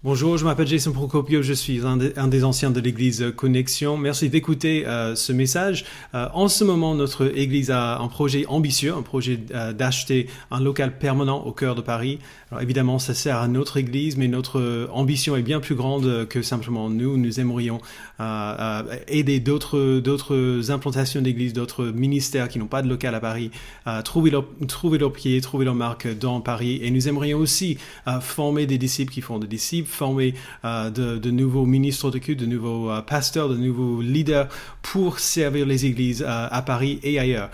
Bonjour, je m'appelle Jason Procopio, je suis un des anciens de l'église Connexion. Merci d'écouter ce message. En ce moment, notre église a un projet ambitieux, un projet d'acheter un local permanent au cœur de Paris. Alors évidemment, ça sert à notre église, mais notre ambition est bien plus grande que simplement nous. Nous aimerions aider d'autres implantations d'églises, d'autres ministères qui n'ont pas de local à Paris, trouver leur pied, trouver leur marque dans Paris. Et nous aimerions aussi former des disciples qui font des disciples, former de nouveaux ministres de culte, de nouveaux pasteurs, de nouveaux leaders pour servir les églises à Paris et ailleurs.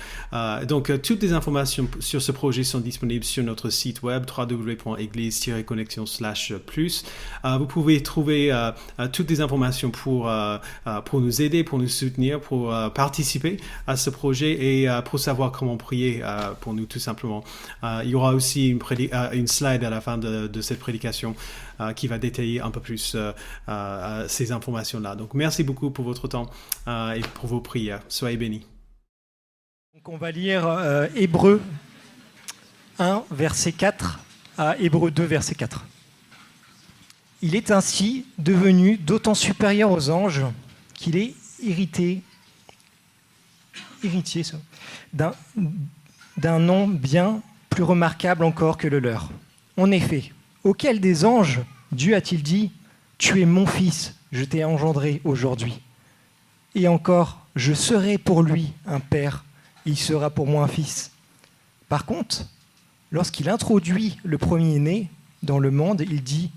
Donc, toutes les informations sur ce projet sont disponibles sur notre site web www.église-connexion/plus. Vous pouvez trouver toutes les informations pour nous aider, pour nous soutenir, pour participer à ce projet et pour savoir comment prier pour nous tout simplement. Il y aura aussi une slide à la fin de cette prédication qui va détailler un peu plus ces informations-là. Donc, merci beaucoup pour votre temps et pour vos prières. Soyez bénis. Donc, on va lire Hébreux 1, verset 4 à Hébreux 2, verset 4. Il est ainsi devenu d'autant supérieur aux anges qu'il est héritier d'un nom bien plus remarquable encore que le leur. En effet, auquel des anges Dieu a-t-il dit « Tu es mon fils, je t'ai engendré aujourd'hui » Et encore « Je serai pour lui un père, il sera pour moi un fils » Par contre, lorsqu'il introduit le premier-né dans le monde, il dit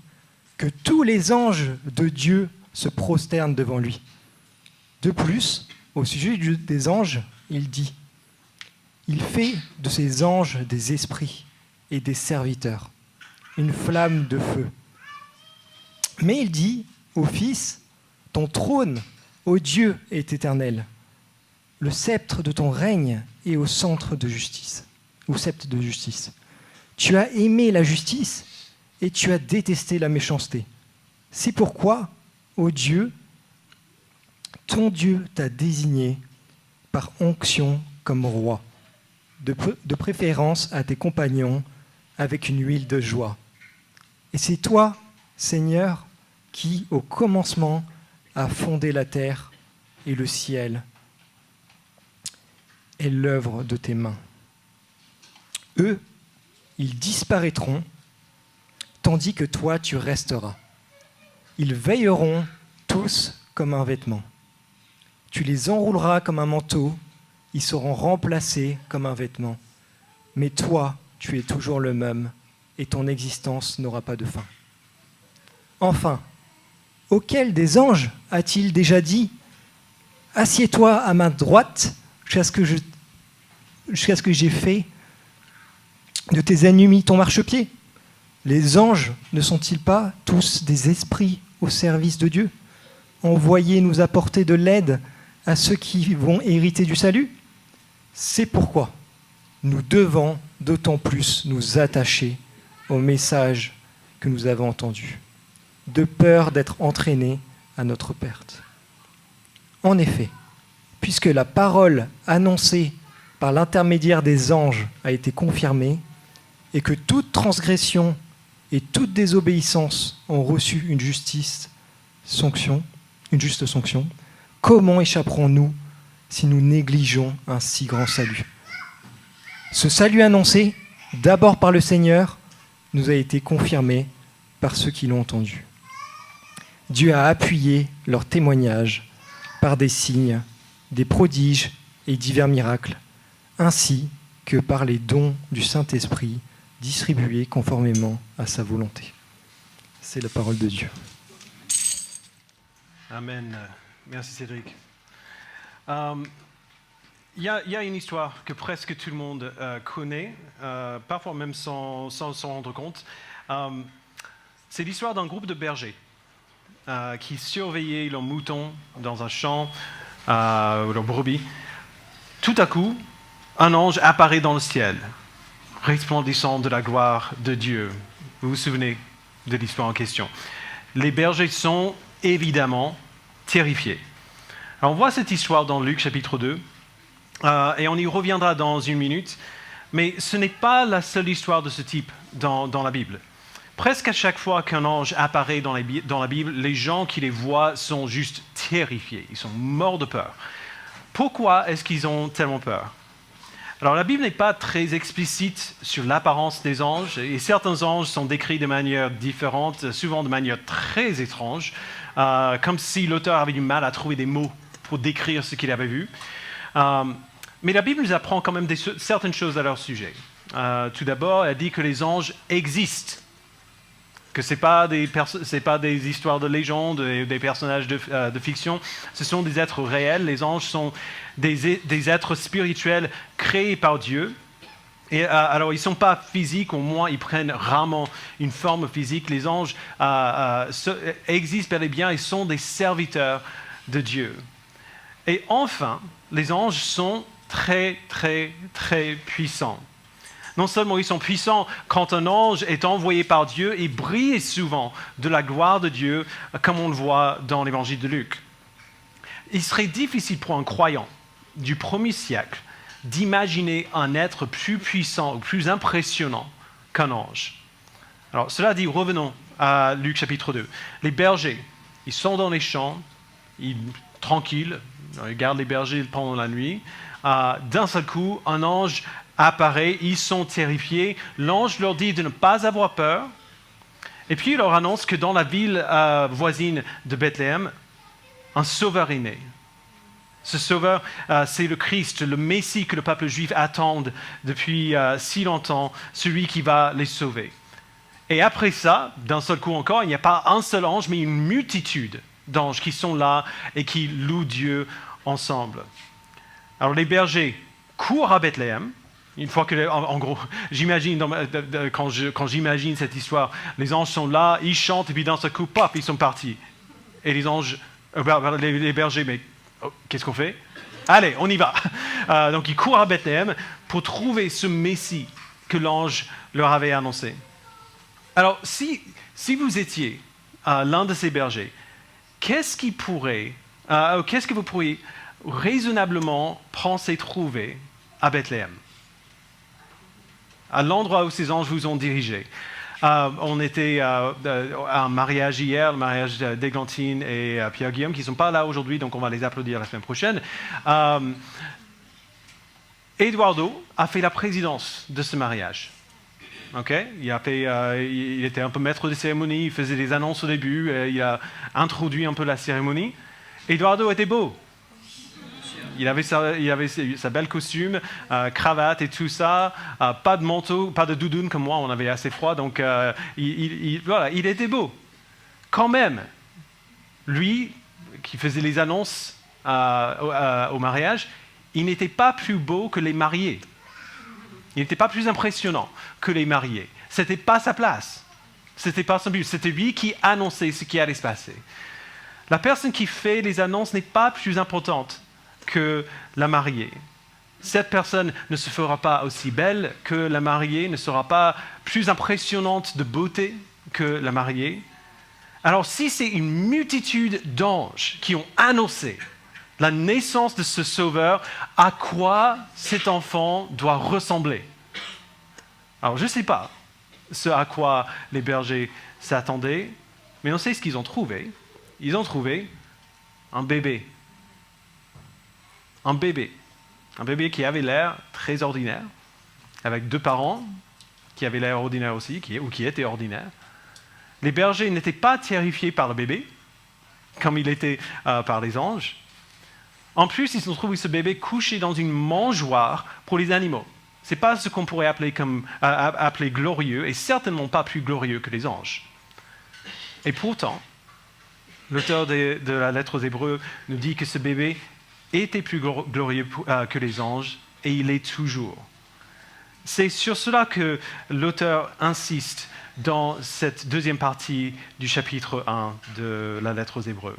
que tous les anges de Dieu se prosternent devant lui. De plus, au sujet des anges, il dit « Il fait de ces anges des esprits et des serviteurs, une flamme de feu. » Mais il dit au Fils, « Ton trône, ô Dieu, est éternel. Le sceptre de ton règne est au sceptre de justice. Tu as aimé la justice et tu as détesté la méchanceté. C'est pourquoi, ô Dieu, ton Dieu t'a désigné par onction comme roi, de préférence à tes compagnons avec une huile de joie. Et c'est toi, Seigneur, qui, au commencement, a fondé la terre et le ciel est l'œuvre de tes mains. Eux, ils disparaîtront, tandis que toi, tu resteras. Ils veilleront tous comme un vêtement. Tu les enrouleras comme un manteau, ils seront remplacés comme un vêtement. Mais toi, tu es toujours le même, et ton existence n'aura pas de fin. Enfin, auquel des anges a-t-il déjà dit « Assieds-toi à ma droite jusqu'à ce que j'ai fait de tes ennemis ton marchepied » Les anges ne sont-ils pas tous des esprits au service de Dieu, envoyés nous apporter de l'aide à ceux qui vont hériter du salut ? C'est pourquoi nous devons d'autant plus nous attacher au message que nous avons entendu, de peur d'être entraînés à notre perte. En effet, puisque la parole annoncée par l'intermédiaire des anges a été confirmée et que toute transgression et toute désobéissance ont reçu une juste sanction, comment échapperons-nous si nous négligeons un si grand salut ? Ce salut annoncé, d'abord par le Seigneur, nous a été confirmé par ceux qui l'ont entendu. Dieu a appuyé leur témoignage par des signes, des prodiges et divers miracles, ainsi que par les dons du Saint-Esprit distribués conformément à sa volonté. C'est la parole de Dieu. Amen. Merci Cédric. Il y a une histoire que presque tout le monde connaît, parfois même sans s'en rendre compte. C'est l'histoire d'un groupe de bergers qui surveillaient leurs moutons dans un champ, ou leurs brebis. Tout à coup, un ange apparaît dans le ciel, resplendissant de la gloire de Dieu. Vous vous souvenez de l'histoire en question. Les bergers sont évidemment terrifiés. Alors on voit cette histoire dans Luc chapitre 2, et on y reviendra dans une minute, mais ce n'est pas la seule histoire de ce type dans la Bible. presque à chaque fois qu'un ange apparaît dans la Bible, les gens qui les voient sont juste terrifiés, ils sont morts de peur. Pourquoi est-ce qu'ils ont tellement peur? Alors la Bible n'est pas très explicite sur l'apparence des anges, et certains anges sont décrits de manière différente, souvent de manière très étrange, comme si l'auteur avait du mal à trouver des mots pour décrire ce qu'il avait vu. Mais la Bible nous apprend quand même certaines choses à leur sujet. Tout d'abord, elle dit que les anges existent, que ce n'est pas des histoires de légende, des personnages de fiction, ce sont des êtres réels. Les anges sont des êtres spirituels créés par Dieu. Et alors, ils ne sont pas physiques, au moins ils prennent rarement une forme physique. Les anges existent bel et bien et sont des serviteurs de Dieu. Et enfin, les anges sont très, très, très puissants. Non seulement ils sont puissants, quand un ange est envoyé par Dieu, il brille souvent de la gloire de Dieu, comme on le voit dans l'évangile de Luc. Il serait difficile pour un croyant du 1er siècle d'imaginer un être plus puissant ou plus impressionnant qu'un ange. Alors, cela dit, revenons à Luc chapitre 2. Les bergers, ils sont dans les champs, tranquilles, ils gardent les bergers pendant la nuit. D'un seul coup, un ange apparaît, ils sont terrifiés. L'ange leur dit de ne pas avoir peur. Et puis il leur annonce que dans la ville voisine de Bethléem, un sauveur est né. Ce sauveur, c'est le Christ, le Messie que le peuple juif attend depuis si longtemps, celui qui va les sauver. Et après ça, d'un seul coup encore, il n'y a pas un seul ange, mais une multitude d'anges qui sont là et qui louent Dieu ensemble. Alors les bergers courent à Bethléem. Une fois que, en gros, j'imagine, quand j'imagine cette histoire, les anges sont là, ils chantent, et puis d'un seul coup, paf, ils sont partis. Et les anges, les bergers, mais qu'est-ce qu'on fait? Allez, on y va. Donc ils courent à Bethléem pour trouver ce Messie que l'ange leur avait annoncé. Alors, si vous étiez l'un de ces bergers, qu'est-ce que vous pourriez raisonnablement penser trouver à Bethléem, à l'endroit où ces anges vous ont dirigé? On était à un mariage hier, le mariage d'Églantine et Pierre-Guillaume, qui ne sont pas là aujourd'hui, donc on va les applaudir la semaine prochaine. Eduardo a fait la présidence de ce mariage. Okay? Il était un peu maître de cérémonie, il faisait des annonces au début, il a introduit un peu la cérémonie. Eduardo était beau. Il avait sa belle costume, cravate et tout ça, pas de manteau, pas de doudoune comme moi, on avait assez froid, donc il était beau. Quand même, lui, qui faisait les annonces au mariage, il n'était pas plus beau que les mariés. Il n'était pas plus impressionnant que les mariés. Ce n'était pas sa place. Ce n'était pas son but. C'était lui qui annonçait ce qui allait se passer. La personne qui fait les annonces n'est pas plus importante que la mariée. Cette personne ne se fera pas aussi belle que la mariée, ne sera pas plus impressionnante de beauté que la mariée. Alors si c'est une multitude d'anges qui ont annoncé la naissance de ce sauveur, à quoi cet enfant doit ressembler? Alors je ne sais pas ce à quoi les bergers s'attendaient, mais on sait ce qu'ils ont trouvé. Ils ont trouvé un bébé. Un bébé qui avait l'air très ordinaire, avec 2 parents qui avaient l'air ordinaires aussi, qui étaient ordinaires. Les bergers n'étaient pas terrifiés par le bébé, comme il était par les anges. En plus, ils ont trouvé ce bébé couché dans une mangeoire pour les animaux. Ce n'est pas ce qu'on pourrait appeler glorieux, et certainement pas plus glorieux que les anges. Et pourtant, l'auteur de la lettre aux Hébreux nous dit que ce bébé était plus glorieux que les anges, et il est toujours. C'est sur cela que l'auteur insiste dans cette deuxième partie du chapitre 1 de la lettre aux Hébreux.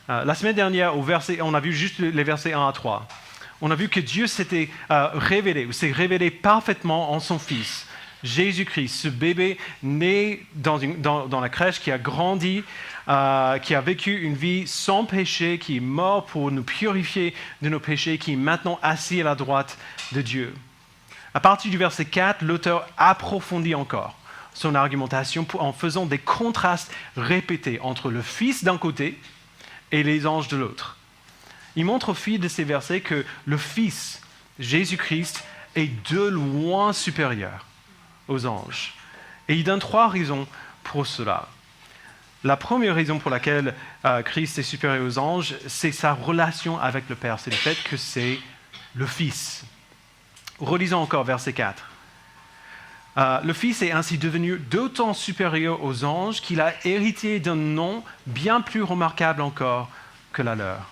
La semaine dernière, on a vu juste les versets 1 à 3. On a vu que Dieu s'est révélé parfaitement en son Fils, Jésus-Christ, ce bébé né dans la crèche, qui a grandi, qui a vécu une vie sans péché, qui est mort pour nous purifier de nos péchés, qui est maintenant assis à la droite de Dieu. À partir du verset 4, l'auteur approfondit encore son argumentation en faisant des contrastes répétés entre le Fils d'un côté et les anges de l'autre. Il montre au fil de ces versets que le Fils, Jésus-Christ, est de loin supérieur aux anges. Et il donne 3 raisons pour cela. La première raison pour laquelle Christ est supérieur aux anges, c'est sa relation avec le Père. C'est le fait que c'est le Fils. Relisons encore verset 4. Le Fils est ainsi devenu d'autant supérieur aux anges qu'il a hérité d'un nom bien plus remarquable encore que la leur.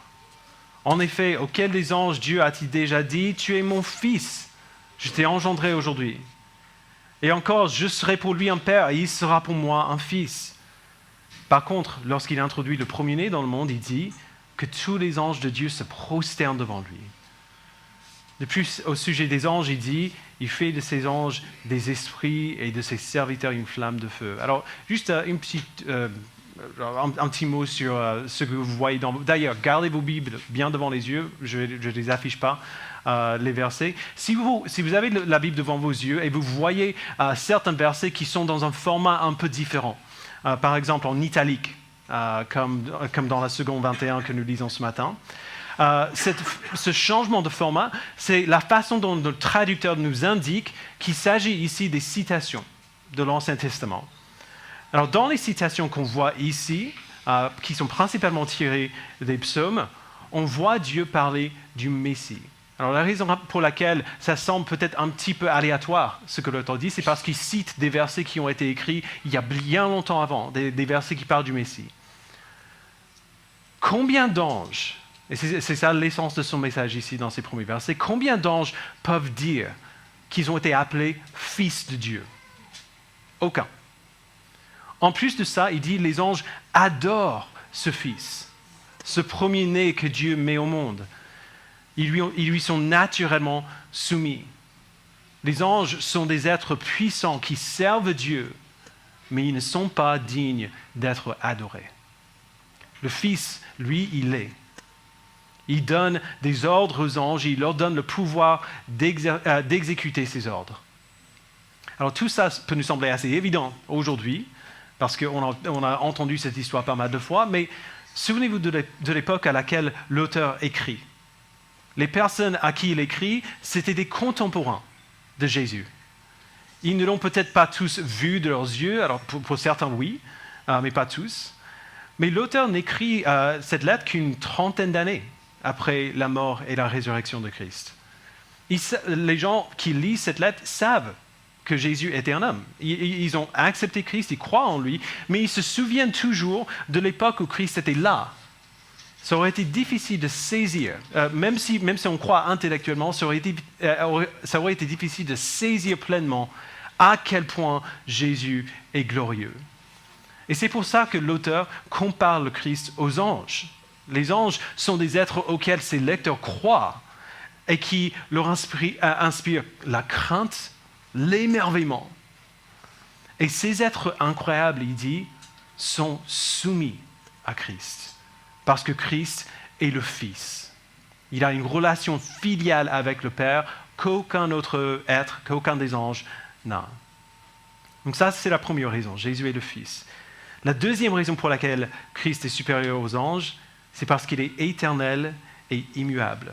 En effet, auquel des anges Dieu a-t-il déjà dit « Tu es mon Fils, je t'ai engendré aujourd'hui. » Et encore, je serai pour lui un père et il sera pour moi un fils. Par contre, lorsqu'il introduit le premier-né dans le monde, il dit que tous les anges de Dieu se prosternent devant lui. De plus, au sujet des anges, il dit il fait de ses anges des esprits et de ses serviteurs une flamme de feu. Alors, juste un petit mot sur ce que vous voyez. D'ailleurs, gardez vos Bibles bien devant les yeux. Je ne les affiche pas, les versets. Si vous avez la Bible devant vos yeux et vous voyez certains versets qui sont dans un format un peu différent, par exemple en italique, comme dans la seconde 21 que nous lisons ce matin, ce changement de format, c'est la façon dont le traducteur nous indique qu'il s'agit ici des citations de l'Ancien Testament. Alors, dans les citations qu'on voit ici, qui sont principalement tirées des psaumes, on voit Dieu parler du Messie. Alors, la raison pour laquelle ça semble peut-être un petit peu aléatoire, ce que l'auteur dit, c'est parce qu'il cite des versets qui ont été écrits il y a bien longtemps avant, des versets qui parlent du Messie. Combien d'anges, et c'est ça l'essence de son message ici dans ces premiers versets, combien d'anges peuvent dire qu'ils ont été appelés fils de Dieu? Aucun. En plus de ça, il dit les anges adorent ce Fils, ce premier-né que Dieu met au monde. Ils lui sont naturellement soumis. Les anges sont des êtres puissants qui servent Dieu, mais ils ne sont pas dignes d'être adorés. Le Fils, lui, il l'est. Il donne des ordres aux anges et il leur donne le pouvoir d'exécuter ces ordres. Alors tout ça peut nous sembler assez évident aujourd'hui, parce qu'on a entendu cette histoire pas mal de fois, mais souvenez-vous de l'époque à laquelle l'auteur écrit. Les personnes à qui il écrit, c'était des contemporains de Jésus. Ils ne l'ont peut-être pas tous vu de leurs yeux, alors pour certains oui, mais pas tous. Mais l'auteur n'écrit cette lettre qu'une trentaine d'années après la mort et la résurrection de Christ. Les gens qui lisent cette lettre savent que Jésus était un homme. Ils ont accepté Christ, ils croient en lui, mais ils se souviennent toujours de l'époque où Christ était là. Ça aurait été difficile de saisir, même si on croit intellectuellement, ça aurait été difficile de saisir pleinement à quel point Jésus est glorieux. Et c'est pour ça que l'auteur compare le Christ aux anges. Les anges sont des êtres auxquels ces lecteurs croient et qui leur inspirent la crainte, l'émerveillement. Et ces êtres incroyables, il dit, sont soumis à Christ. Parce que Christ est le Fils. Il a une relation filiale avec le Père qu'aucun autre être, qu'aucun des anges n'a. Donc ça, c'est la première raison. Jésus est le Fils. La deuxième raison pour laquelle Christ est supérieur aux anges, c'est parce qu'il est éternel et immuable.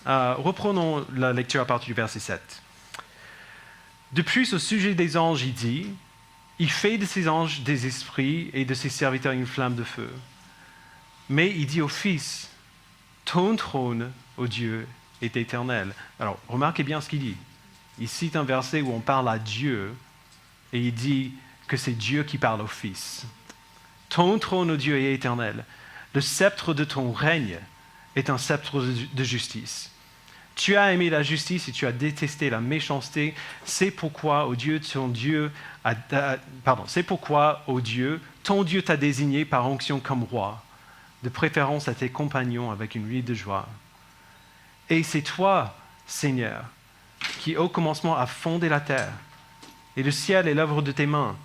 Reprenons la lecture à partir du verset 7. De plus, au sujet des anges, il dit « Il fait de ses anges des esprits et de ses serviteurs une flamme de feu. » Mais il dit au Fils « Ton trône, ô Dieu, est éternel. » Alors, remarquez bien ce qu'il dit. Il cite un verset où on parle à Dieu et il dit que c'est Dieu qui parle au Fils. « Ton trône, ô Dieu, est éternel. Le sceptre de ton règne est un sceptre de justice. Tu as aimé la justice et tu as détesté la méchanceté. C'est pourquoi, ô Dieu, ton Dieu t'a désigné par onction comme roi, de préférence à tes compagnons avec une vie de joie. Et c'est toi, Seigneur, qui au commencement a fondé la terre, et le ciel est l'œuvre de tes mains.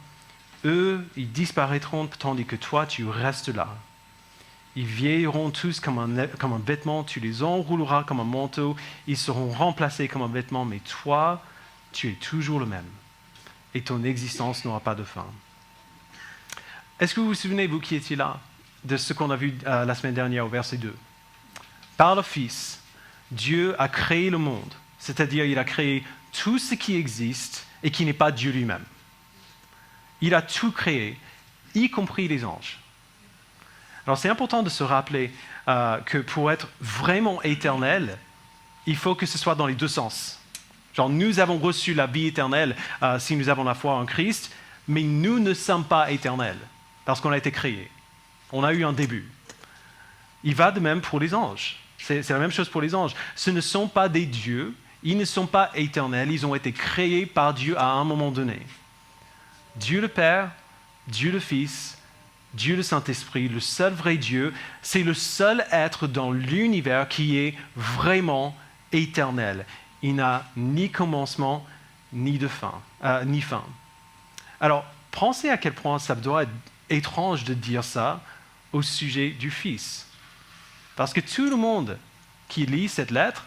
Eux, ils disparaîtront tandis que toi, tu restes là. Ils vieilliront tous comme un vêtement, tu les enrouleras comme un manteau, ils seront remplacés comme un vêtement, mais toi, tu es toujours le même. et ton existence n'aura pas de fin. Est-ce que vous vous souvenez, vous qui étiez là, de ce qu'on a vu la semaine dernière au verset 2? Par le Fils, Dieu a créé le monde, c'est-à-dire il a créé tout ce qui existe et qui n'est pas Dieu lui-même. Il a tout créé, y compris les anges. Alors c'est important de se rappeler que pour être vraiment éternel, il faut que ce soit dans les deux sens. Genre, nous avons reçu la vie éternelle si nous avons la foi en Christ, mais nous ne sommes pas éternels parce qu'on a été créés. On a eu un début. Il va de même pour les anges. C'est la même chose pour les anges. Ce ne sont pas des dieux, ils ne sont pas éternels, ils ont été créés par Dieu à un moment donné. Dieu le Père, Dieu le Fils, Dieu le Saint-Esprit, le seul vrai Dieu, c'est le seul être dans l'univers qui est vraiment éternel. Il n'a ni commencement, ni fin. Alors, pensez à quel point ça doit être étrange de dire ça au sujet du Fils. Parce que tout le monde qui lit cette lettre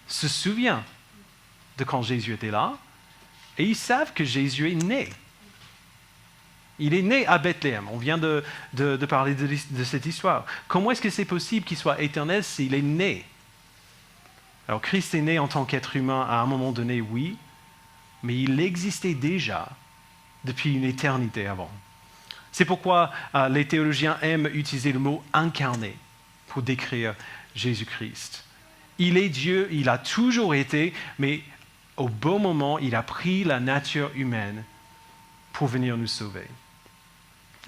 se souvient de quand Jésus était là, et ils savent que Jésus est né. Il est né à Bethléem. On vient de parler de cette histoire. Comment est-ce que c'est possible qu'il soit éternel s'il est né? Alors, Christ est né en tant qu'être humain à un moment donné, oui, mais il existait déjà depuis une éternité avant. C'est pourquoi les théologiens aiment utiliser le mot « incarné » pour décrire Jésus-Christ. Il est Dieu, il a toujours été, mais au bon moment, il a pris la nature humaine pour venir nous sauver.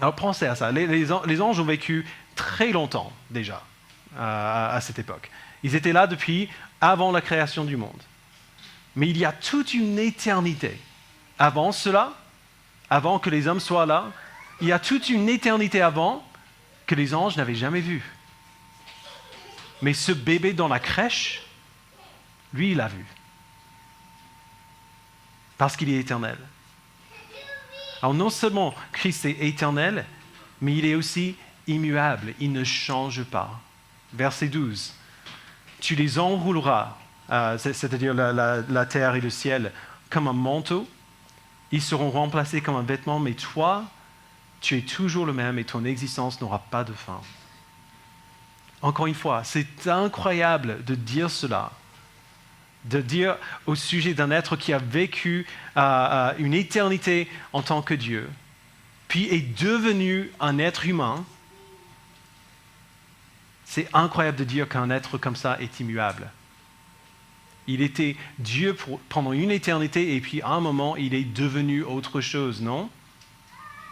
Alors pensez à ça. Les anges ont vécu très longtemps déjà à cette époque. Ils étaient là depuis avant la création du monde. Mais il y a toute une éternité. Avant cela, avant que les hommes soient là, il y a toute une éternité avant que les anges n'avaient jamais vu. Mais ce bébé dans la crèche, lui, il l'a vu. Parce qu'il est éternel. Alors non seulement Christ est éternel, mais il est aussi immuable, il ne change pas. Verset 12. Tu les enrouleras, c'est-à-dire la terre et le ciel, comme un manteau. Ils seront remplacés comme un vêtement, mais toi, tu es toujours le même et ton existence n'aura pas de fin. Encore une fois, c'est incroyable de dire cela, de dire au sujet d'un être qui a vécu une éternité en tant que Dieu, puis est devenu un être humain. C'est incroyable de dire qu'un être comme ça est immuable. Il était Dieu pendant une éternité et puis à un moment, il est devenu autre chose, non?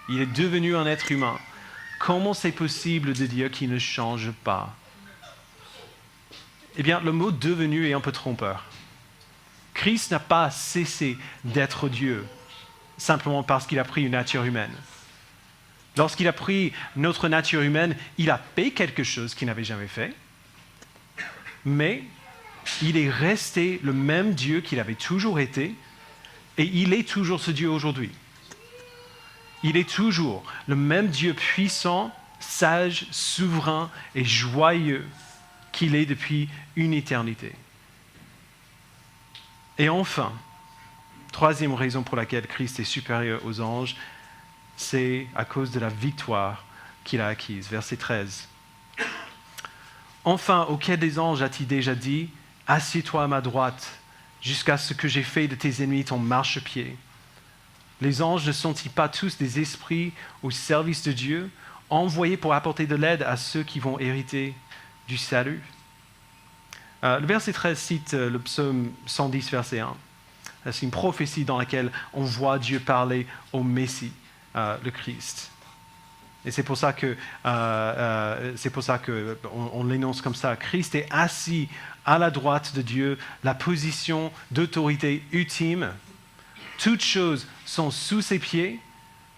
Il est devenu un être humain. Comment c'est possible de dire qu'il ne change pas? Eh bien, le mot « devenu » est un peu trompeur. Christ n'a pas cessé d'être Dieu, simplement parce qu'il a pris une nature humaine. Lorsqu'il a pris notre nature humaine, il a fait quelque chose qu'il n'avait jamais fait, mais il est resté le même Dieu qu'il avait toujours été, et il est toujours ce Dieu aujourd'hui. Il est toujours le même Dieu puissant, sage, souverain et joyeux qu'il est depuis une éternité. Et enfin, troisième raison pour laquelle Christ est supérieur aux anges, c'est à cause de la victoire qu'il a acquise. Verset 13. Enfin, auquel des anges a-t-il déjà dit, « Assieds-toi à ma droite, jusqu'à ce que j'ai fait de tes ennemis ton marchepied » Les anges ne sont-ils pas tous des esprits au service de Dieu, envoyés pour apporter de l'aide à ceux qui vont hériter du salut? Le verset 13 cite le psaume 110, verset 1. C'est une prophétie dans laquelle on voit Dieu parler au Messie, le Christ. Et c'est pour ça qu'on l'énonce comme ça. Christ est assis à la droite de Dieu, la position d'autorité ultime. Toutes choses sont sous ses pieds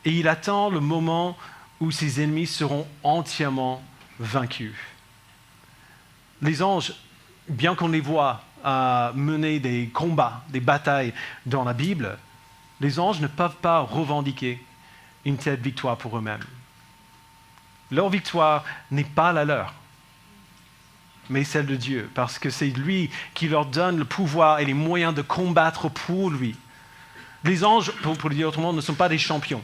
et il attend le moment où ses ennemis seront entièrement vaincus. Les anges, bien qu'on les voit mener des combats, des batailles dans la Bible, les anges ne peuvent pas revendiquer une telle victoire pour eux-mêmes. Leur victoire n'est pas la leur, mais celle de Dieu, parce que c'est lui qui leur donne le pouvoir et les moyens de combattre pour lui. Les anges, pour le dire autrement, ne sont pas des champions.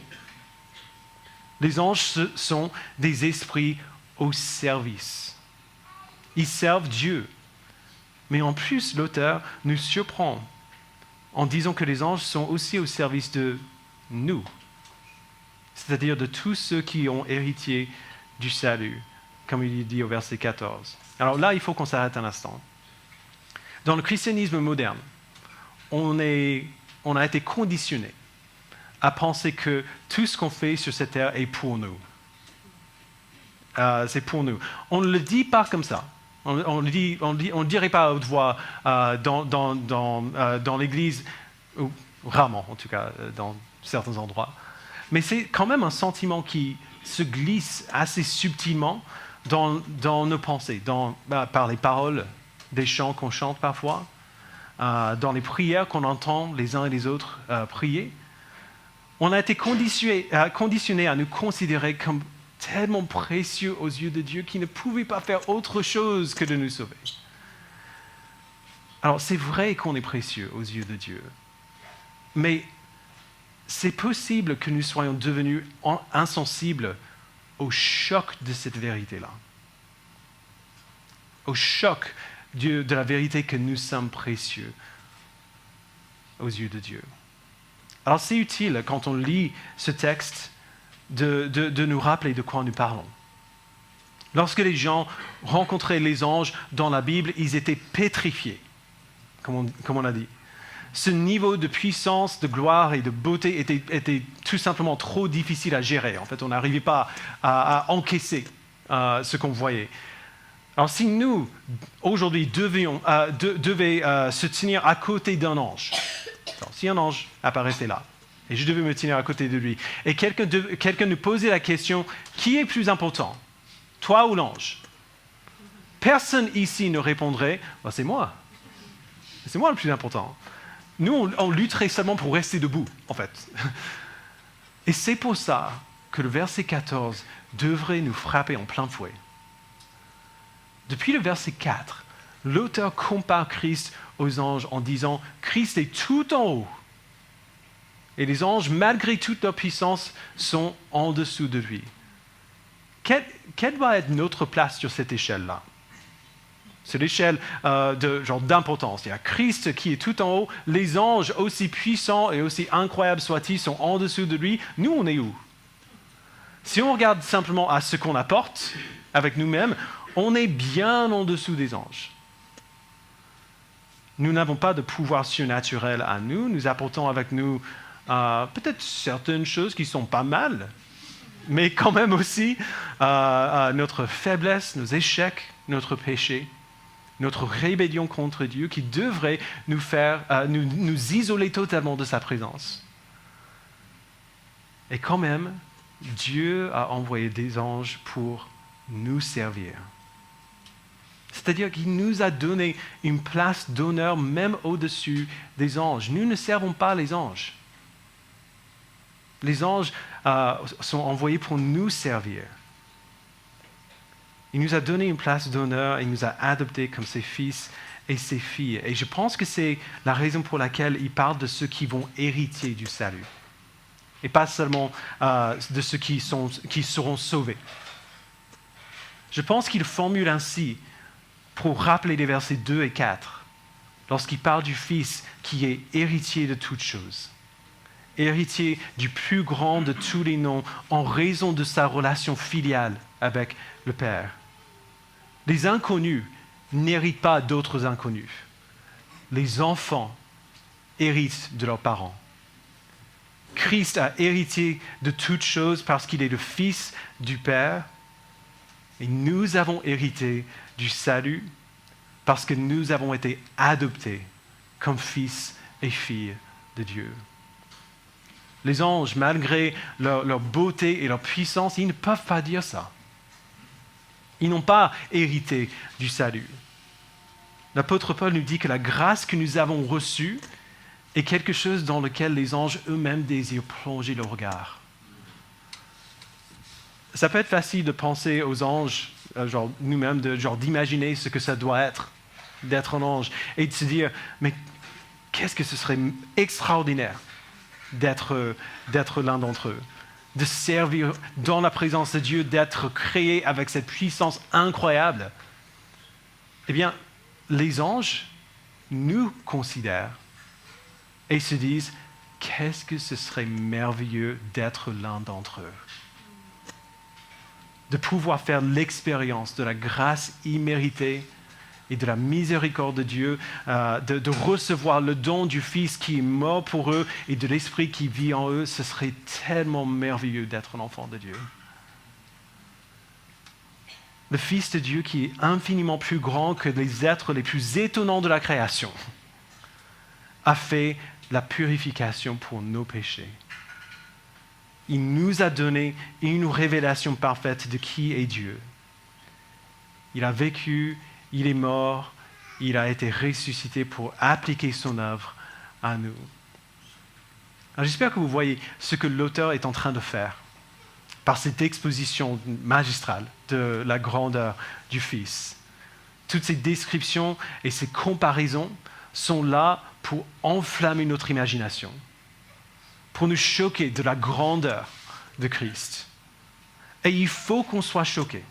Les anges sont des esprits au service. Ils servent Dieu. Mais en plus, l'auteur nous surprend en disant que les anges sont aussi au service de nous, c'est-à-dire de tous ceux qui ont hérité du salut, comme il dit au verset 14. Alors là, il faut qu'on s'arrête un instant. Dans le christianisme moderne, on a été conditionné à penser que tout ce qu'on fait sur cette terre est pour nous. C'est pour nous. On ne le dit pas comme ça. On ne dirait pas à haute voix dans l'Église, ou rarement en tout cas, dans certains endroits. Mais c'est quand même un sentiment qui se glisse assez subtilement dans nos pensées, par les paroles des chants qu'on chante parfois, dans les prières qu'on entend les uns et les autres prier. On a été conditionné à nous considérer comme tellement précieux aux yeux de Dieu qu'il ne pouvait pas faire autre chose que de nous sauver. Alors c'est vrai qu'on est précieux aux yeux de Dieu, mais c'est possible que nous soyons devenus insensibles au choc de cette vérité-là, au choc de la vérité que nous sommes précieux aux yeux de Dieu. Alors c'est utile quand on lit ce texte de nous rappeler de quoi nous parlons. Lorsque les gens rencontraient les anges dans la Bible, ils étaient pétrifiés, comme on a dit. Ce niveau de puissance, de gloire et de beauté était tout simplement trop difficile à gérer. En fait, on n'arrivait pas à encaisser ce qu'on voyait. Alors si nous, aujourd'hui, devions se tenir à côté d'un ange, alors, si un ange apparaissait là, et je devais me tenir à côté de lui, et quelqu'un nous posait la question, qui est plus important, toi ou l'ange? Personne ici ne répondrait, c'est moi. C'est moi le plus important. Nous, on lutterait seulement pour rester debout, en fait. Et c'est pour ça que le verset 14 devrait nous frapper en plein fouet. Depuis le verset 4, l'auteur compare Christ aux anges en disant « Christ est tout en haut ». Et les anges, malgré toute leur puissance, sont en dessous de lui. Quelle doit être notre place sur cette échelle-là? C'est l'échelle d'importance. Il y a Christ qui est tout en haut. Les anges, aussi puissants et aussi incroyables soient-ils, sont en dessous de lui. Nous, on est où? Si on regarde simplement à ce qu'on apporte avec nous-mêmes, on est bien en dessous des anges. Nous n'avons pas de pouvoir surnaturel à nous. Nous apportons avec nous peut-être certaines choses qui sont pas mal, mais quand même aussi notre faiblesse, nos échecs, notre péché, notre rébellion contre Dieu qui devrait nous faire nous isoler totalement de sa présence. Et quand même, Dieu a envoyé des anges pour nous servir. C'est-à-dire qu'il nous a donné une place d'honneur même au-dessus des anges. Nous ne servons pas les anges. Les anges sont envoyés pour nous servir. Il nous a donné une place d'honneur et il nous a adoptés comme ses fils et ses filles. Et je pense que c'est la raison pour laquelle il parle de ceux qui vont hériter du salut. Et pas seulement de ceux qui seront sauvés. Je pense qu'il formule ainsi pour rappeler les versets 2 et 4, lorsqu'il parle du Fils qui est héritier de toutes choses, héritier du plus grand de tous les noms en raison de sa relation filiale avec le Père. Les inconnus n'héritent pas d'autres inconnus. Les enfants héritent de leurs parents. Christ a hérité de toutes choses parce qu'il est le Fils du Père. Et nous avons hérité du salut parce que nous avons été adoptés comme fils et filles de Dieu. Les anges, malgré leur beauté et leur puissance, ils ne peuvent pas dire ça. Ils n'ont pas hérité du salut. L'apôtre Paul nous dit que la grâce que nous avons reçue est quelque chose dans lequel les anges eux-mêmes désirent plonger leur regard. Ça peut être facile de penser aux anges, nous-mêmes, d'imaginer ce que ça doit être, d'être un ange, et de se dire, mais qu'est-ce que ce serait extraordinaire d'être l'un d'entre eux, de servir dans la présence de Dieu, d'être créé avec cette puissance incroyable. Eh bien, les anges nous considèrent et se disent « Qu'est-ce que ce serait merveilleux d'être l'un d'entre eux ?» De pouvoir faire l'expérience de la grâce imméritée et de la miséricorde de Dieu, de recevoir le don du Fils qui est mort pour eux et de l'Esprit qui vit en eux, ce serait tellement merveilleux d'être l'enfant de Dieu. Le Fils de Dieu qui est infiniment plus grand que les êtres les plus étonnants de la création, a fait la purification pour nos péchés. Il nous a donné une révélation parfaite de qui est Dieu. Il a vécu, il est mort, il a été ressuscité pour appliquer son œuvre à nous. Alors, j'espère que vous voyez ce que l'auteur est en train de faire par cette exposition magistrale de la grandeur du Fils. Toutes ces descriptions et ces comparaisons sont là pour enflammer notre imagination, pour nous choquer de la grandeur de Christ. Et il faut qu'on soit choqué.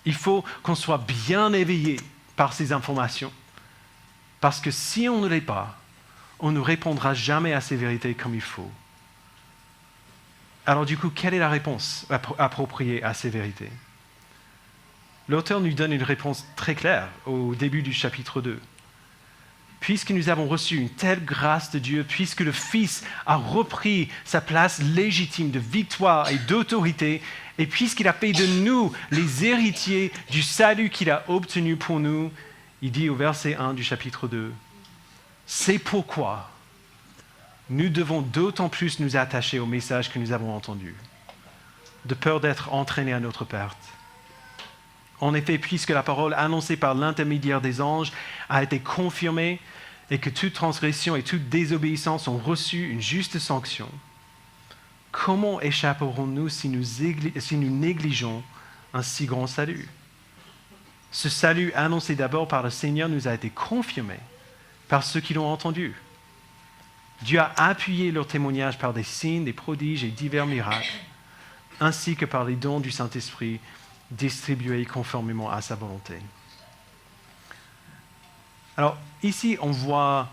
Il faut qu'on soit bien éveillé par ces informations. Parce que si on ne l'est pas, on ne répondra jamais à ces vérités comme il faut. Alors du coup, quelle est la réponse appropriée à ces vérités? L'auteur nous donne une réponse très claire au début du chapitre 2. Puisque nous avons reçu une telle grâce de Dieu, puisque le Fils a repris sa place légitime de victoire et d'autorité, et puisqu'il a fait de nous les héritiers du salut qu'il a obtenu pour nous, il dit au verset 1 du chapitre 2, « C'est pourquoi nous devons d'autant plus nous attacher au message que nous avons entendu, de peur d'être entraînés à notre perte. En effet, puisque la parole annoncée par l'intermédiaire des anges a été confirmée et que toute transgression et toute désobéissance ont reçu une juste sanction, comment échapperons-nous si nous négligeons un si grand salut? Ce salut annoncé d'abord par le Seigneur nous a été confirmé par ceux qui l'ont entendu. Dieu a appuyé leur témoignage par des signes, des prodiges et divers miracles, ainsi que par les dons du Saint-Esprit distribués conformément à sa volonté. » Alors, ici, on voit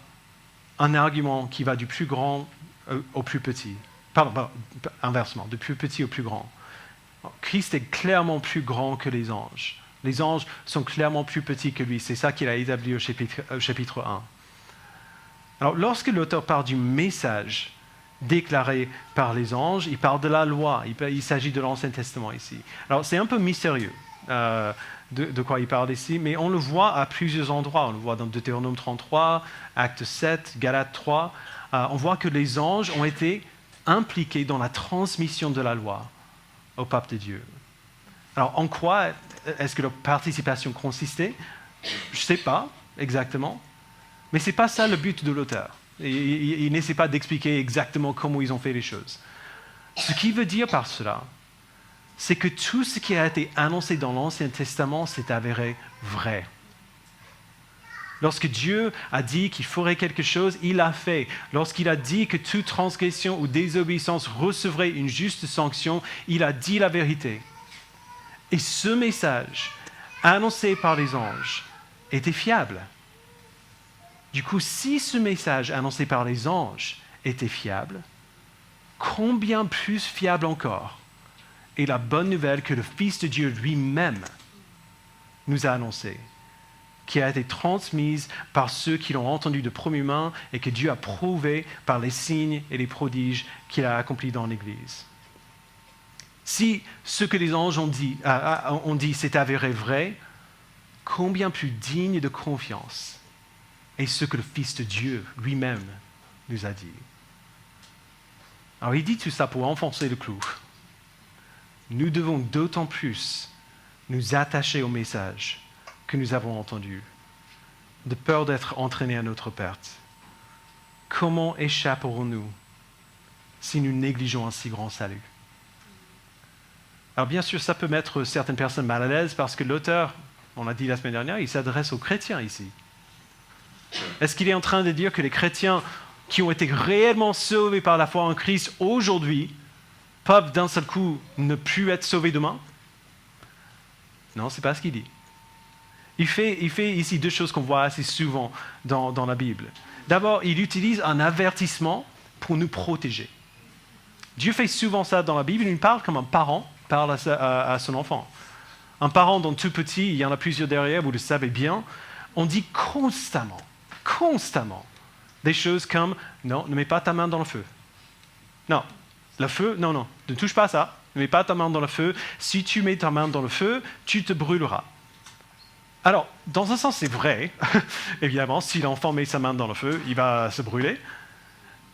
un argument qui va du plus grand au plus petit. Pardon, inversement, du plus petit au plus grand. Christ est clairement plus grand que les anges. Les anges sont clairement plus petits que lui. C'est ça qu'il a établi au chapitre 1. Alors, lorsque l'auteur parle du message déclaré par les anges, il parle de la loi. Il s'agit de l'Ancien Testament ici. Alors, c'est un peu mystérieux de quoi il parle ici, mais on le voit à plusieurs endroits. On le voit dans Deutéronome 33, Acte 7, Galates 3. On voit que les anges ont été impliqués dans la transmission de la loi au peuple de Dieu. Alors, en quoi est-ce que leur participation consistait? Je ne sais pas exactement. Mais ce n'est pas ça le but de l'auteur. Il n'essaie pas d'expliquer exactement comment ils ont fait les choses. Ce qu'il veut dire par cela, c'est que tout ce qui a été annoncé dans l'Ancien Testament s'est avéré vrai. Lorsque Dieu a dit qu'il ferait quelque chose, il l'a fait. Lorsqu'il a dit que toute transgression ou désobéissance recevrait une juste sanction, il a dit la vérité. Et ce message, annoncé par les anges, était fiable. Du coup, si ce message annoncé par les anges était fiable, combien plus fiable encore est la bonne nouvelle que le Fils de Dieu lui-même nous a annoncée, qui a été transmise par ceux qui l'ont entendu de première main et que Dieu a prouvé par les signes et les prodiges qu'il a accomplis dans l'Église. Si ce que les anges ont dit s'est avéré vrai, combien plus digne de confiance est ce que le Fils de Dieu lui-même nous a dit. Alors il dit tout ça pour enfoncer le clou. Nous devons d'autant plus nous attacher au message que nous avons entendu, de peur d'être entraînés à notre perte. Comment échapperons-nous si nous négligeons un si grand salut? Alors bien sûr, ça peut mettre certaines personnes mal à l'aise parce que l'auteur, on l'a dit la semaine dernière, il s'adresse aux chrétiens ici. Est-ce qu'il est en train de dire que les chrétiens qui ont été réellement sauvés par la foi en Christ aujourd'hui peuvent d'un seul coup ne plus être sauvés demain? Non, ce n'est pas ce qu'il dit. Il fait ici deux choses qu'on voit assez souvent dans la Bible. D'abord, il utilise un avertissement pour nous protéger. Dieu fait souvent ça dans la Bible. Il nous parle comme un parent parle à son enfant. Un parent dont tout petit, il y en a plusieurs derrière, vous le savez bien, on dit constamment, des choses comme « Non, ne mets pas ta main dans le feu. Non, le feu, non, ne touche pas à ça. Ne mets pas ta main dans le feu. Si tu mets ta main dans le feu, tu te brûleras. » Alors, dans un sens, c'est vrai. Évidemment, si l'enfant met sa main dans le feu, il va se brûler.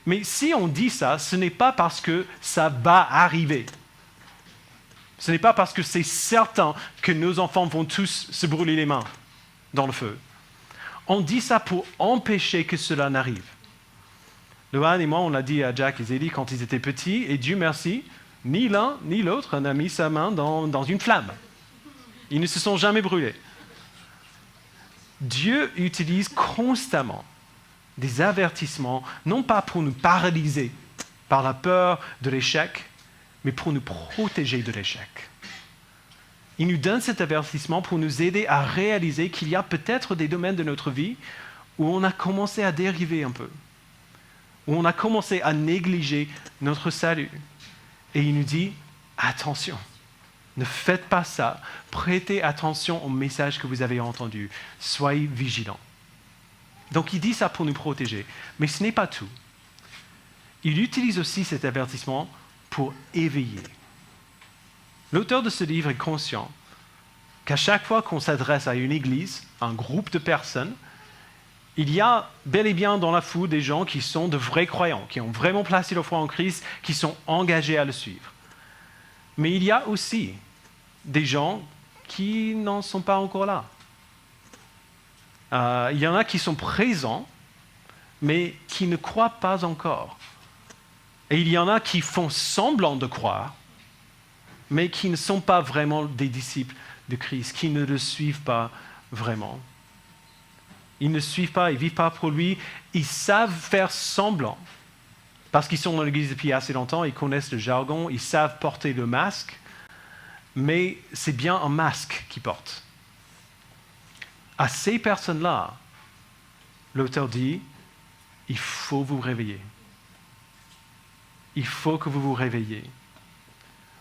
Mais si on dit ça, ce n'est pas parce que ça va arriver. Ce n'est pas parce que c'est certain que nos enfants vont tous se brûler les mains dans le feu. On dit ça pour empêcher que cela n'arrive. Lohan et moi, on l'a dit à Jack et Zélie quand ils étaient petits, et Dieu merci, ni l'un ni l'autre n'a mis sa main dans une flamme. Ils ne se sont jamais brûlés. Dieu utilise constamment des avertissements, non pas pour nous paralyser par la peur de l'échec, mais pour nous protéger de l'échec. Il nous donne cet avertissement pour nous aider à réaliser qu'il y a peut-être des domaines de notre vie où on a commencé à dériver un peu, où on a commencé à négliger notre salut. Et il nous dit, attention, ne faites pas ça, prêtez attention au message que vous avez entendu, soyez vigilants. Donc il dit ça pour nous protéger, mais ce n'est pas tout. Il utilise aussi cet avertissement pour éveiller. L'auteur de ce livre est conscient qu'à chaque fois qu'on s'adresse à une église, à un groupe de personnes, il y a bel et bien dans la foule des gens qui sont de vrais croyants, qui ont vraiment placé leur foi en Christ, qui sont engagés à le suivre. Mais il y a aussi des gens qui n'en sont pas encore là. Il y en a qui sont présents, mais qui ne croient pas encore. Et il y en a qui font semblant de croire, mais qui ne sont pas vraiment des disciples de Christ, qui ne le suivent pas vraiment. Ils ne suivent pas, ils ne vivent pas pour lui, ils savent faire semblant, parce qu'ils sont dans l'église depuis assez longtemps, ils connaissent le jargon, ils savent porter le masque, mais c'est bien un masque qu'ils portent. À ces personnes-là, l'auteur dit, il faut vous réveiller. Il faut que vous vous réveilliez.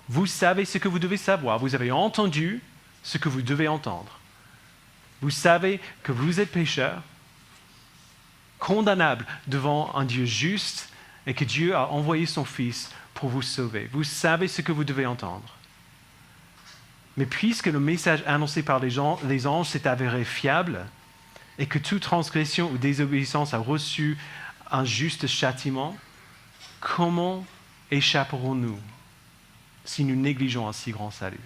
Vous savez ce que vous devez savoir. Vous avez entendu ce que vous devez entendre. Vous savez que vous êtes pécheurs, condamnables devant un Dieu juste et que Dieu a envoyé son Fils pour vous sauver. Vous savez ce que vous devez entendre. Mais puisque le message annoncé par les anges s'est avéré fiable et que toute transgression ou désobéissance a reçu un juste châtiment, comment échapperons-nous si nous négligeons un si grand salut?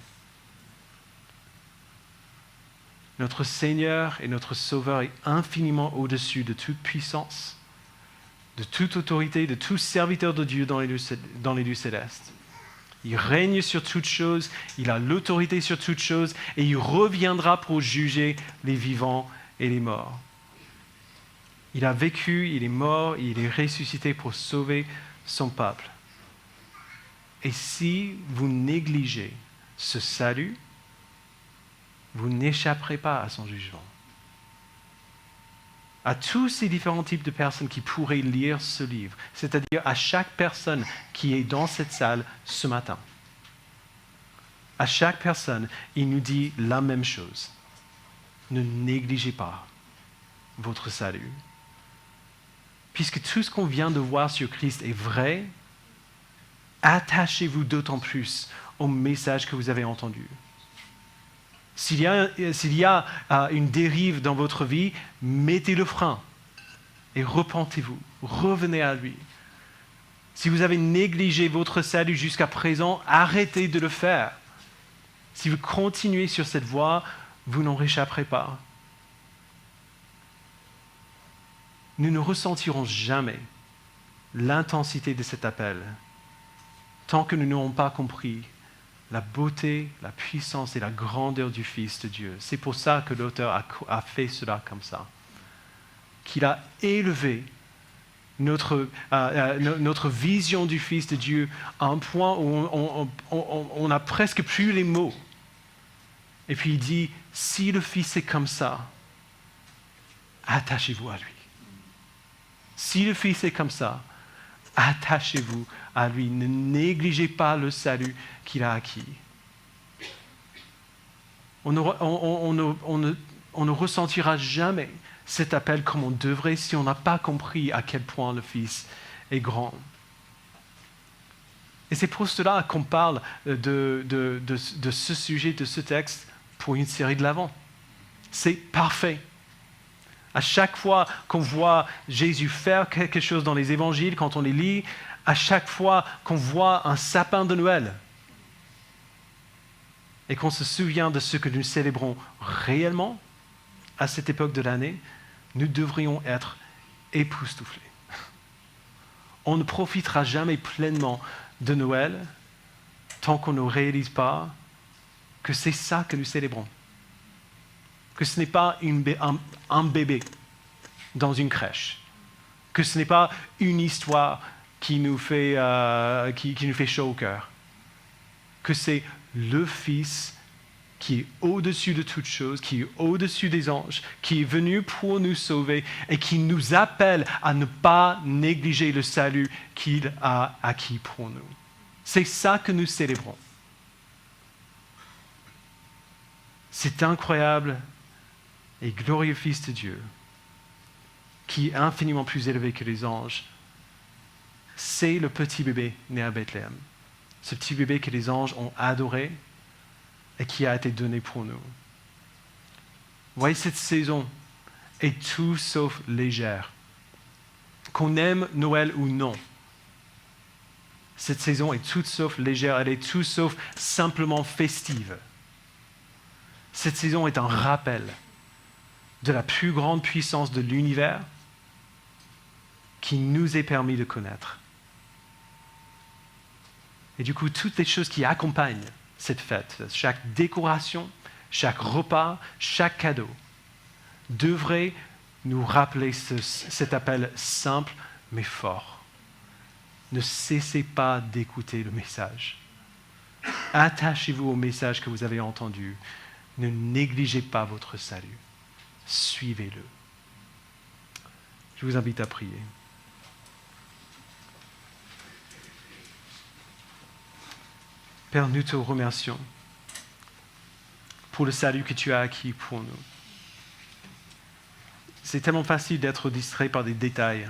Notre Seigneur et notre Sauveur est infiniment au-dessus de toute puissance, de toute autorité, de tout serviteur de Dieu dans les lieux célestes. Il règne sur toutes choses, il a l'autorité sur toutes choses et il reviendra pour juger les vivants et les morts. Il a vécu, il est mort, il est ressuscité pour sauver son peuple. Et si vous négligez ce salut, vous n'échapperez pas à son jugement. À tous ces différents types de personnes qui pourraient lire ce livre, c'est-à-dire à chaque personne qui est dans cette salle ce matin. À chaque personne, il nous dit la même chose. Ne négligez pas votre salut. Puisque tout ce qu'on vient de voir sur Christ est vrai, attachez-vous d'autant plus au message que vous avez entendu. S'il y a une dérive dans votre vie, mettez le frein et repentez-vous, revenez à lui. Si vous avez négligé votre salut jusqu'à présent, arrêtez de le faire. Si vous continuez sur cette voie, vous n'en réchapperez pas. Nous ne ressentirons jamais l'intensité de cet appel tant que nous n'aurons pas compris la beauté, la puissance et la grandeur du Fils de Dieu. C'est pour ça que l'auteur a fait cela comme ça. Qu'il a élevé notre vision du Fils de Dieu à un point où on n'a presque plus les mots. Et puis il dit, si le Fils est comme ça, attachez-vous à lui. Si le Fils est comme ça, attachez-vous à lui. Ne négligez pas le salut qu'il a acquis. On ne ressentira jamais cet appel comme on devrait si on n'a pas compris à quel point le Fils est grand. Et c'est pour cela qu'on parle de ce sujet, de ce texte, pour une série de l'Avent. C'est parfait. À chaque fois qu'on voit Jésus faire quelque chose dans les évangiles, quand on les lit, à chaque fois qu'on voit un sapin de Noël et qu'on se souvient de ce que nous célébrons réellement à cette époque de l'année, nous devrions être époustouflés. On ne profitera jamais pleinement de Noël tant qu'on ne réalise pas que c'est ça que nous célébrons. Que ce n'est pas un bébé dans une crèche. Que ce n'est pas une histoire qui nous fait chaud au cœur. Que c'est le Fils qui est au-dessus de toutes choses, qui est au-dessus des anges, qui est venu pour nous sauver et qui nous appelle à ne pas négliger le salut qu'il a acquis pour nous. C'est ça que nous célébrons. Cet incroyable et glorieux Fils de Dieu, qui est infiniment plus élevé que les anges, c'est le petit bébé né à Bethléem. Ce petit bébé que les anges ont adoré et qui a été donné pour nous. Vous voyez, cette saison est tout sauf légère. Qu'on aime Noël ou non, cette saison est tout sauf légère, elle est tout sauf simplement festive. Cette saison est un rappel de la plus grande puissance de l'univers qui nous est permis de connaître. Et du coup, toutes les choses qui accompagnent cette fête, chaque décoration, chaque repas, chaque cadeau, devraient nous rappeler cet appel simple mais fort. Ne cessez pas d'écouter le message. Attachez-vous au message que vous avez entendu. Ne négligez pas votre salut. Suivez-le. Je vous invite à prier. Père, nous te remercions pour le salut que tu as acquis pour nous. C'est tellement facile d'être distrait par des détails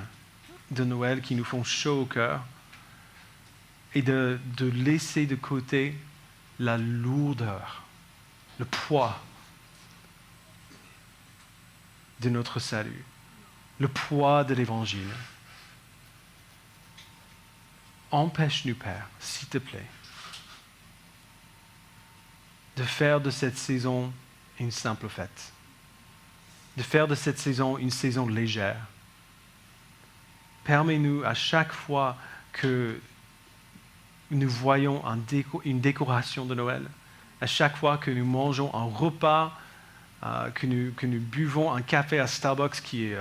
de Noël qui nous font chaud au cœur et de laisser de côté la lourdeur, le poids de notre salut, le poids de l'Évangile. Empêche-nous, Père, s'il te plaît, de faire de cette saison une simple fête, de faire de cette saison une saison légère. Permets-nous à chaque fois que nous voyons une décoration de Noël, à chaque fois que nous mangeons un repas, que nous buvons un café à Starbucks qui est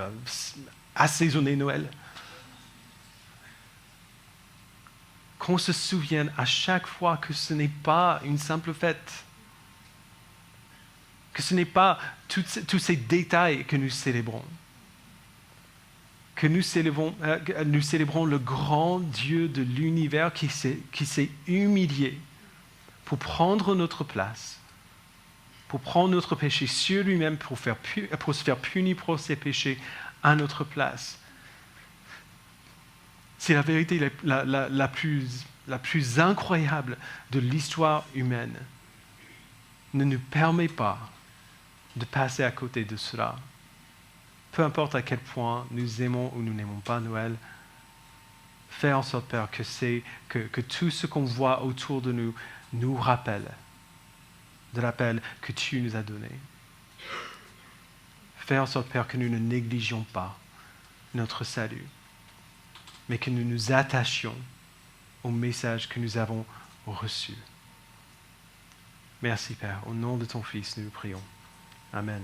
assaisonné Noël, qu'on se souvienne à chaque fois que ce n'est pas une simple fête, que ce n'est pas tous ces détails que nous célébrons, que nous célébrons le grand Dieu de l'univers qui s'est humilié pour prendre notre place, pour prendre notre péché sur lui-même, pour se faire punir pour ses péchés à notre place. C'est la vérité la plus incroyable de l'histoire humaine. Ne nous permet pas de passer à côté de cela. Peu importe à quel point nous aimons ou nous n'aimons pas Noël, fais en sorte, Père, que tout ce qu'on voit autour de nous nous rappelle de l'appel que tu nous as donné. Fais en sorte, Père, que nous ne négligions pas notre salut, mais que nous nous attachions au message que nous avons reçu. Merci, Père. Au nom de ton Fils, nous le prions. Amen.